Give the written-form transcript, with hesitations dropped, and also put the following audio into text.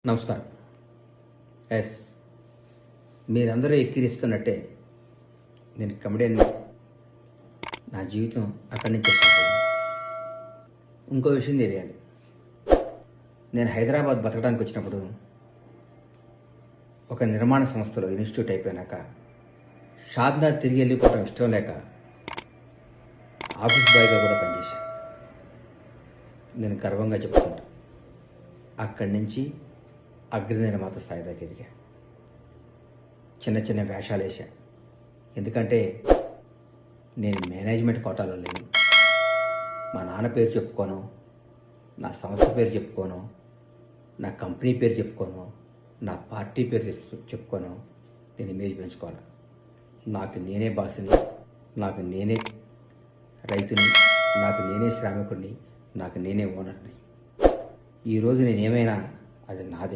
నమస్కారం. ఎస్, మీరందరూ ఎక్కిరిస్తున్నట్టే నేను కమెడియన్. నా జీవితం అక్కడి నుంచే స్టార్ట్ అయింది. ఇంకో విషయం తెలియాలి. నేను హైదరాబాద్ బతకడానికి వచ్చినప్పుడు ఒక నిర్మాణ సంస్థలో ఇన్స్టిట్యూట్ అయిపోయినాక షాద్నా తిరిగి వెళ్ళిపోవడం ఇష్టం లేక ఆఫీస్ బాయ్గా కూడా పనిచేశాను. నేను గర్వంగా చెప్పుకుంటా. అక్కడి నుంచి అగ్ర నిర్మాత స్థాయి దాకా ఎదిగా. చిన్న చిన్న వేషాలు వేసా. ఎందుకంటే నేను మేనేజ్మెంట్ కోటాలో లేను. మా నాన్న పేరు చెప్పుకోను, నా సంస్థ పేరు చెప్పుకోను, నా కంపెనీ పేరు చెప్పుకోను, నా పార్టీ పేరు చెప్పుకోను. నేను ఇమేజ్ పెంచుకోవాలి. నాకు నేనే బాసుని, నాకు నేనే రైతుని, నాకు నేనే శ్రామికుడిని, నాకు నేనే ఓనర్ని. ఈరోజు నేనేమైనా అది నాదే.